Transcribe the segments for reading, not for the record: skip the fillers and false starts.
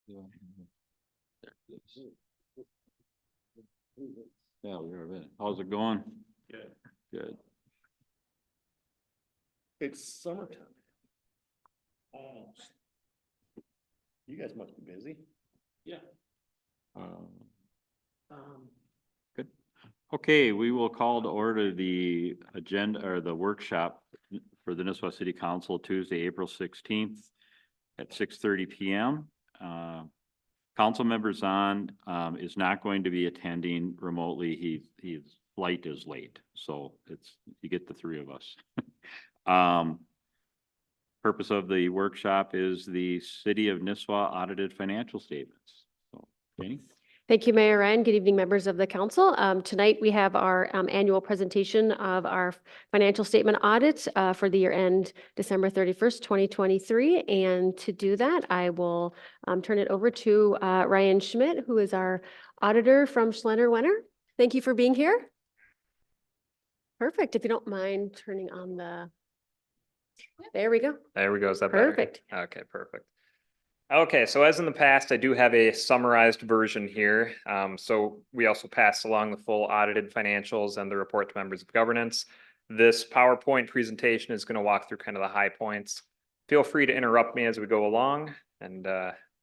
Yeah, we are. How's it going? Good. Good. It's summertime. Almost. You guys must be busy. Yeah. Good. Okay, we will call to order the agenda or the workshop for the Nisswa City Council Tuesday, April 16th at 6:30 p.m. Council member Zahn is not going to be attending remotely. His flight is late, so you get the three of us. Purpose of the workshop is the City of Nisswa audited financial statements. So, Jenny? Thank you, Mayor Ryan. Good evening, members of the council. Tonight we have our annual presentation of our financial statement audit for the year end December 31st, 2023. And to do that, I will turn it over to Ryan Schmidt, who is our auditor from Schlenner Wenner. Thank you for being here. Perfect. If you don't mind turning on the, there we go. There we go. Is that better? Perfect. Okay, perfect. Okay, so as in the past, I do have a summarized version here. So we also pass along the full audited financials and the report to members of governance. This PowerPoint presentation is going to walk through kind of the high points. Feel free to interrupt me as we go along and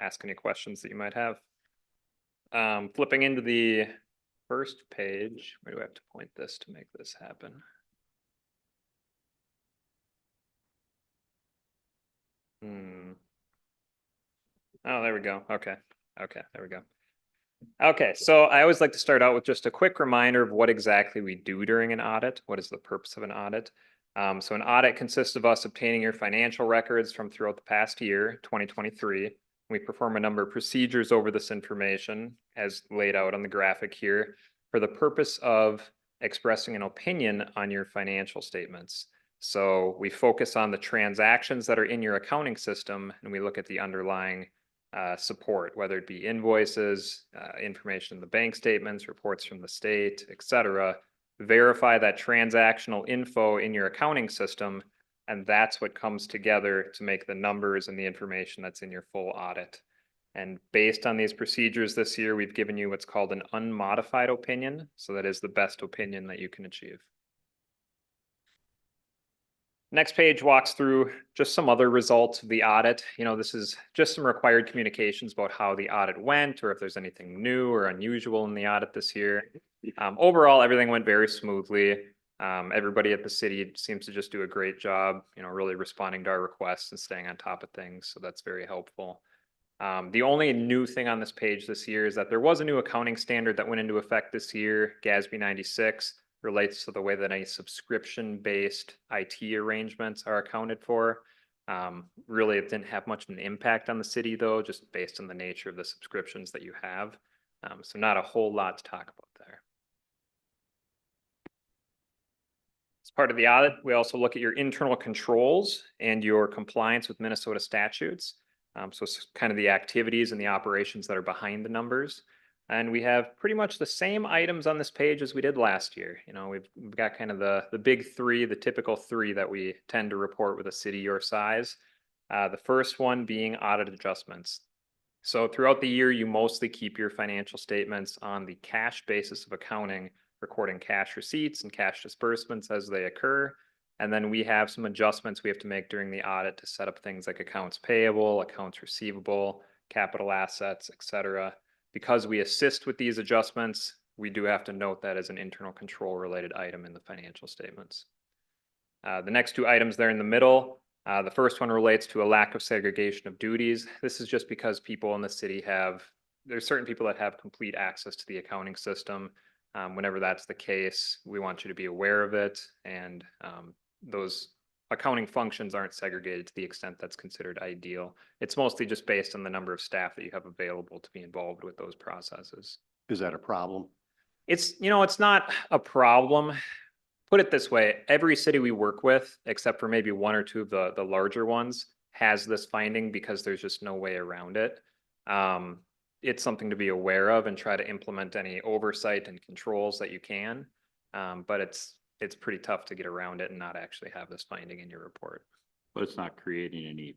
ask any questions that you might have. Flipping into the first page, where do I have to point this to make this happen? Oh, there we go. Okay. Okay, there we go. Okay, so I always like to start out with just a quick reminder of what exactly we do during an audit. What is the purpose of an audit? So an audit consists of us obtaining your financial records from throughout the past year, 2023. We perform a number of procedures over this information as laid out on the graphic here for the purpose of expressing an opinion on your financial statements. So we focus on the transactions that are in your accounting system and we look at the underlying support, whether it be invoices, information in the bank statements, reports from the state, etc. Verify that transactional info in your accounting system, and that's what comes together to make the numbers and the information that's in your full audit. And based on these procedures this year, we've given you what's called an unmodified opinion. So that is the best opinion that you can achieve. Next page walks through just some other results of the audit. You know, this is just some required communications about how the audit went or if there's anything new or unusual in the audit this year. Overall, everything went very smoothly. Everybody at the city seems to just do a great job, you know, really responding to our requests and staying on top of things. So that's very helpful. The only new thing on this page this year is that there was a new accounting standard that went into effect this year, GASB 96. Relates to the way that any subscription-based IT arrangements are accounted for. Really, it didn't have much of an impact on the city, though, just based on the nature of the subscriptions that you have. So not a whole lot to talk about there. As part of the audit, we also look at your internal controls and your compliance with Minnesota statutes. So it's kind of the activities and the operations that are behind the numbers. And we have pretty much the same items on this page as we did last year. You know, we've got kind of the big three, the typical three that we tend to report with a city your size. The first one being audit adjustments. So throughout the year, you mostly keep your financial statements on the cash basis of accounting, recording cash receipts and cash disbursements as they occur. And then we have some adjustments we have to make during the audit to set up things like accounts payable, accounts receivable, capital assets, etc. Because we assist with these adjustments, we do have to note that as an internal control related item in the financial statements. The next two items there in the middle, the first one relates to a lack of segregation of duties. This is just because people in the city there's certain people that have complete access to the accounting system. Whenever that's the case, we want you to be aware of it, and those accounting functions aren't segregated to the extent that's considered ideal. It's mostly just based on the number of staff that you have available to be involved with those processes. Is that a problem? It's not a problem. Put it this way, every city we work with, except for maybe one or two of the larger ones, has this finding because there's just no way around it. It's something to be aware of and try to implement any oversight and controls that you can. But it's pretty tough to get around it and not actually have this finding in your report. But it's not creating any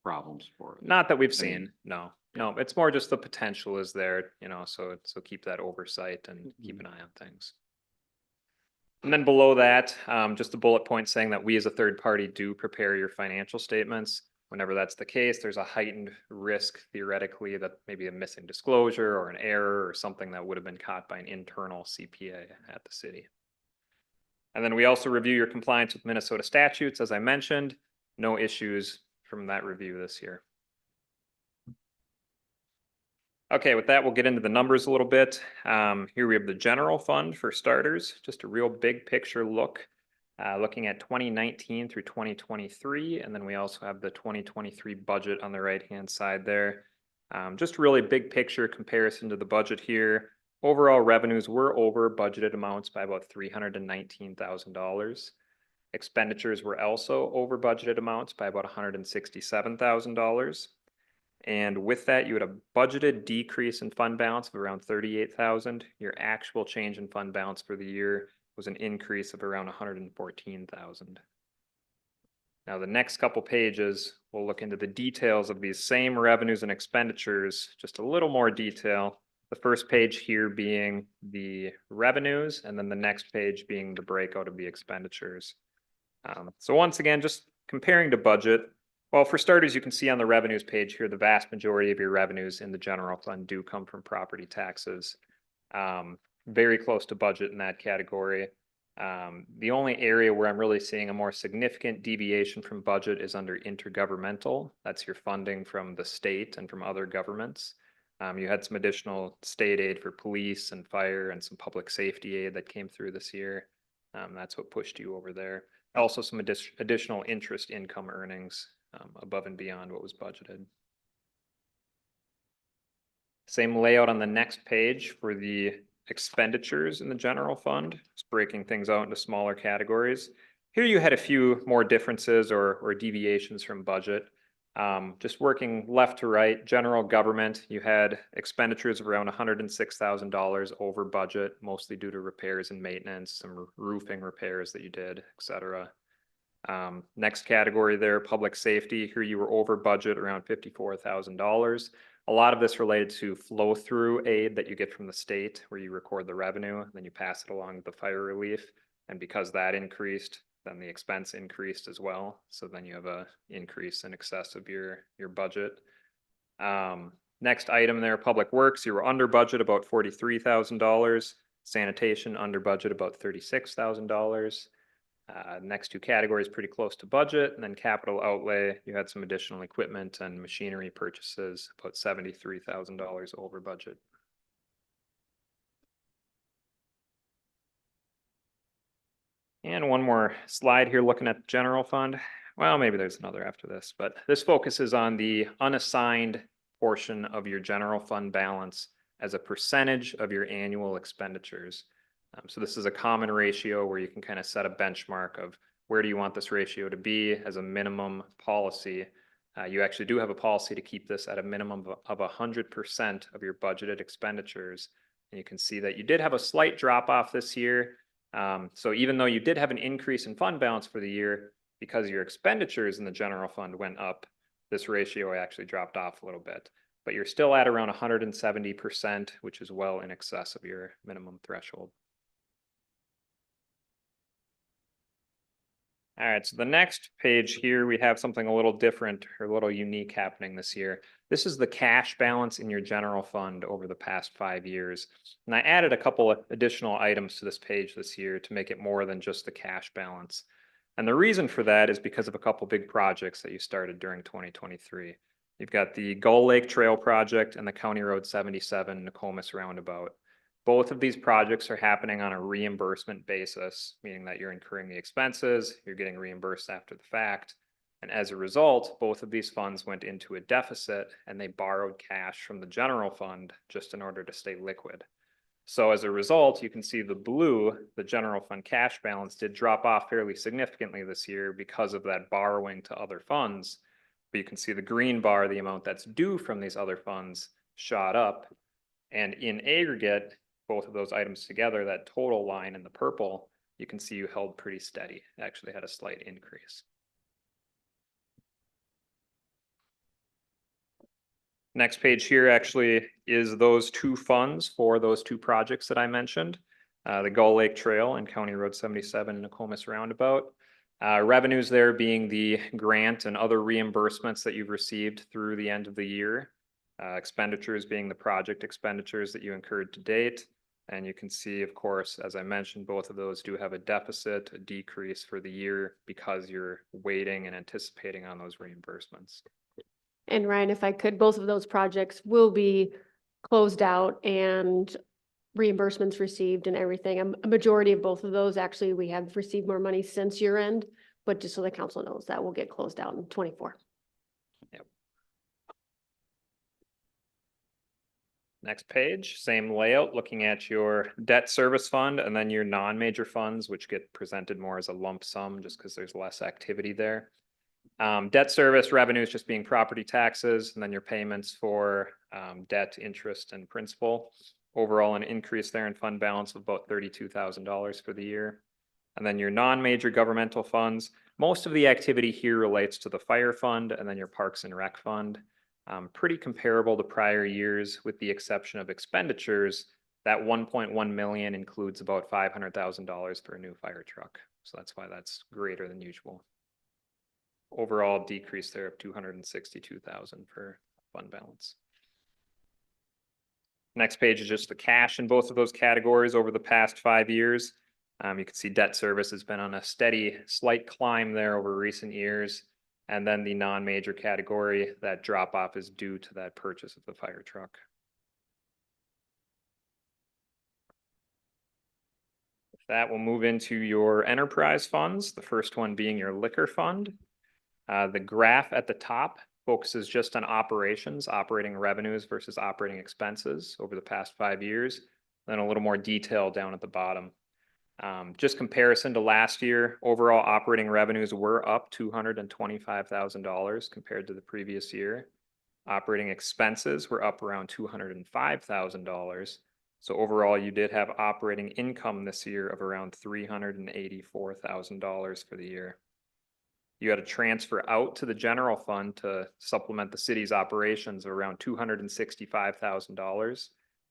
problems for it. Not that we've I seen, mean, no, no, it's more just the potential is there, you know, so keep that oversight and keep Mm-hmm. an eye on things. And then below that, just a bullet point saying that we as a third party do prepare your financial statements. Whenever that's the case, there's a heightened risk theoretically that maybe a missing disclosure or an error or something that would have been caught by an internal CPA at the city. And then we also review your compliance with Minnesota statutes, as I mentioned, no issues from that review this year. Okay, with that, we'll get into the numbers a little bit. Here we have the general fund for starters, just a real big picture look, looking at 2019 through 2023. And then we also have the 2023 budget on the right-hand side there. Just really big picture comparison to the budget here. Overall revenues were over budgeted amounts by about $319,000. Expenditures were also over budgeted amounts by about $167,000. And with that, you had a budgeted decrease in fund balance of around 38,000. Your actual change in fund balance for the year was an increase of around 114,000. Now, the next couple pages, we'll look into the details of these same revenues and expenditures, just a little more detail. The first page here being the revenues, and then the next page being the breakout of the expenditures. So once again, just comparing to budget. Well, for starters, you can see on the revenues page here, the vast majority of your revenues in the general fund do come from property taxes. Very close to budget in that category. The only area where I'm really seeing a more significant deviation from budget is under intergovernmental. That's your funding from the state and from other governments. You had some additional state aid for police and fire and some public safety aid that came through this year. That's what pushed you over there. Also some additional interest income earnings above and beyond what was budgeted. Same layout on the next page for the expenditures in the general fund, just breaking things out into smaller categories. Here you had a few more differences or deviations from budget. Just working left to right, general government, you had expenditures of around $106,000 over budget, mostly due to repairs and maintenance, some roofing repairs that you did, etc. Next category there, public safety. Here you were over budget around $54,000. A lot of this related to flow through aid that you get from the state where you record the revenue, and then you pass it along to the fire relief. And because that increased, then the expense increased as well. So then you have a increase in excess of your budget. Next item there, public works, you were under budget about $43,000. Sanitation under budget about $36,000. Next two categories pretty close to budget, and then capital outlay, you had some additional equipment and machinery purchases, about $73,000 over budget. And one more slide here looking at the general fund. Well, maybe there's another after this, but this focuses on the unassigned portion of your general fund balance as a percentage of your annual expenditures. So this is a common ratio where you can kind of set a benchmark of where do you want this ratio to be as a minimum policy. You actually do have a policy to keep this at a minimum of 100% of your budgeted expenditures. And you can see that you did have a slight drop off this year. So even though you did have an increase in fund balance for the year, because your expenditures in the general fund went up, this ratio actually dropped off a little bit. But you're still at around 170%, which is well in excess of your minimum threshold. All right, so the next page here, we have something a little different or a little unique happening this year. This is the cash balance in your general fund over the past 5 years. And I added a couple of additional items to this page this year to make it more than just the cash balance. And the reason for that is because of a couple big projects that you started during 2023. You've got the Gull Lake Trail project and the County Road 77 Nokomis Roundabout. Both of these projects are happening on a reimbursement basis, meaning that you're incurring the expenses, you're getting reimbursed after the fact. And as a result, both of these funds went into a deficit and they borrowed cash from the general fund just in order to stay liquid. So as a result, you can see the blue, the general fund cash balance did drop off fairly significantly this year because of that borrowing to other funds. But you can see the green bar, the amount that's due from these other funds, shot up. And in aggregate, both of those items together, that total line in the purple, you can see you held pretty steady. It actually had a slight increase. Next page here actually is those two funds for those two projects that I mentioned. The Gull Lake Trail and County Road 77 and Nokomis Roundabout. Revenues there being the grant and other reimbursements that you've received through the end of the year. Expenditures being the project expenditures that you incurred to date. And you can see, of course, as I mentioned, both of those do have a deficit, a decrease for the year because you're waiting and anticipating on those reimbursements. And Ryan, if I could, both of those projects will be closed out and reimbursements received and everything. A majority of both of those, actually, we have received more money since year end, but just so the council knows that will get closed out in 24. Next page, same layout, looking at your debt service fund and then your non-major funds, which get presented more as a lump sum just because there's less activity there. Debt service revenues just being property taxes, and then your payments for debt, interest, and principal. Overall, an increase there in fund balance of about $32,000 for the year. And then your non-major governmental funds, most of the activity here relates to the fire fund and then your parks and rec fund. Pretty comparable to prior years with the exception of expenditures. That 1.1 million includes about $500,000 for a new fire truck. So that's why that's greater than usual. Overall decrease there of 262,000 for fund balance. Next page is just the cash in both of those categories over the past 5 years. You can see debt service has been on a steady, slight climb there over recent years. And then the non-major category, that drop off is due to that purchase of the fire truck. With that, we'll move into your enterprise funds, the first one being your liquor fund. The graph at the top focuses just on operations, operating revenues versus operating expenses over the past 5 years, then a little more detail down at the bottom. Just comparison to last year, overall operating revenues were up $225,000 compared to the previous year. Operating expenses were up around $205,000. So overall, you did have operating income this year of around $384,000 for the year. You had a transfer out to the general fund to supplement the city's operations of around $265,000.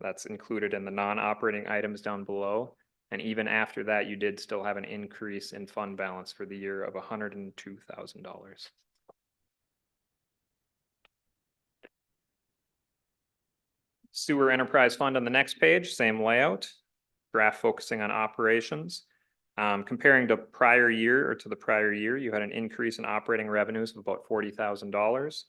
That's included in the non-operating items down below. And even after that, you did still have an increase in fund balance for the year of $102,000. Sewer enterprise fund on the next page, same layout, graph focusing on operations. Comparing to prior year or to the prior year, you had an increase in operating revenues of about $40,000.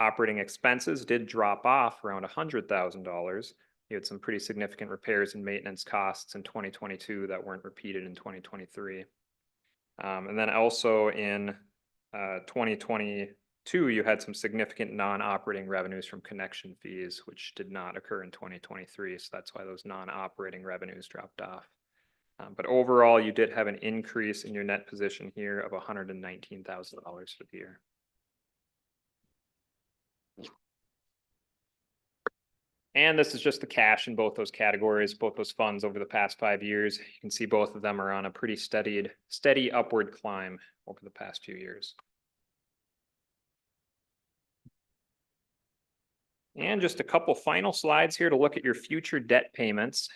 Operating expenses did drop off around $100,000. You had some pretty significant repairs and maintenance costs in 2022 that weren't repeated in 2023. And then also in 2022, you had some significant non-operating revenues from connection fees, which did not occur in 2023. So that's why those non-operating revenues dropped off. But overall, you did have an increase in your net position here of $119,000 for the year. And this is just the cash in both those categories, both those funds over the past 5 years. You can see both of them are on a pretty steady upward climb over the past few years. And just a couple final slides here to look at your future debt payments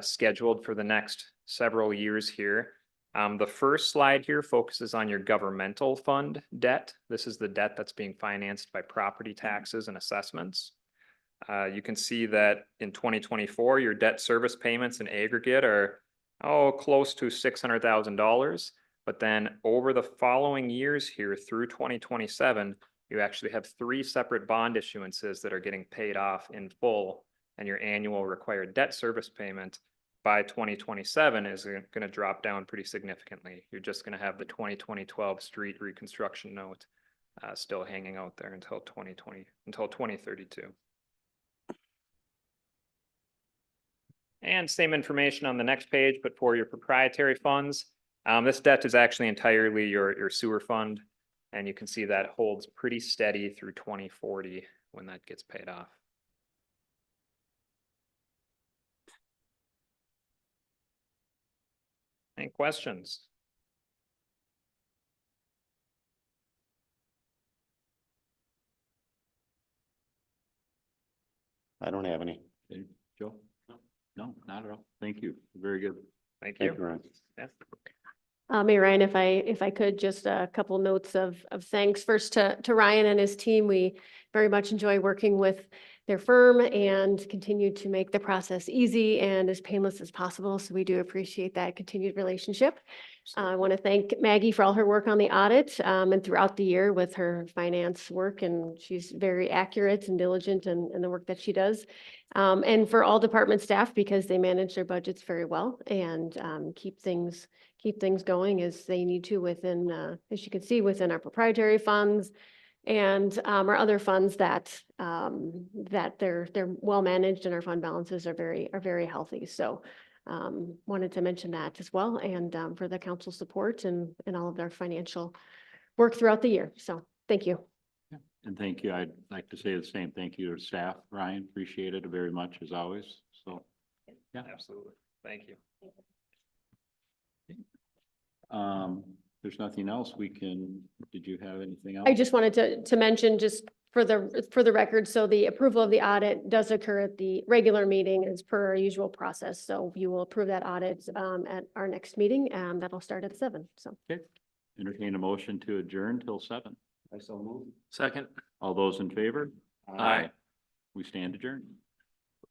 scheduled for the next several years here. The first slide here focuses on your governmental fund debt. This is the debt that's being financed by property taxes and assessments. You can see that in 2024, your debt service payments in aggregate are close to $600,000. But then over the following years here through 2027, you actually have 3 separate bond issuances that are getting paid off in full, and your annual required debt service payment by 2027 is going to drop down pretty significantly. You're just going to have the 2012 street reconstruction note still hanging out there until 2032. And same information on the next page, but for your proprietary funds, this debt is actually entirely your sewer fund. And you can see that holds pretty steady through 2040 when that gets paid off. Any questions? I don't have any. Okay, Joe? No, not at all. Thank you. Very good. Thank Thank you, you. Ryan. Mayor Ryan, if I could, just a couple notes of thanks. First to Ryan and his team. We very much enjoy working with their firm and continue to make the process easy and as painless as possible. So we do appreciate that continued relationship. I want to thank Maggie for all her work on the audit and throughout the year with her finance work. And she's very accurate and diligent in the work that she does. And for all department staff, because they manage their budgets very well and keep things going as they need to within, as you can see, within our proprietary funds and our other funds that they're well managed and our fund balances are very healthy. So wanted to mention that as well, and for the council support and all of their financial work throughout the year. So thank you. And thank you. I'd like to say the same. Thank you to staff. Ryan, appreciate it very much as always. So, yeah. Absolutely. Thank you. There's nothing else we can, did you have anything else? I just wanted to mention just for the record, so the approval of the audit does occur at the regular meeting as per our usual process. So you will approve that audit at our next meeting, and that'll start at 7. So. Okay. Entertain a motion to adjourn till 7. I so move. Second. All those in favor? Aye. We stand adjourned.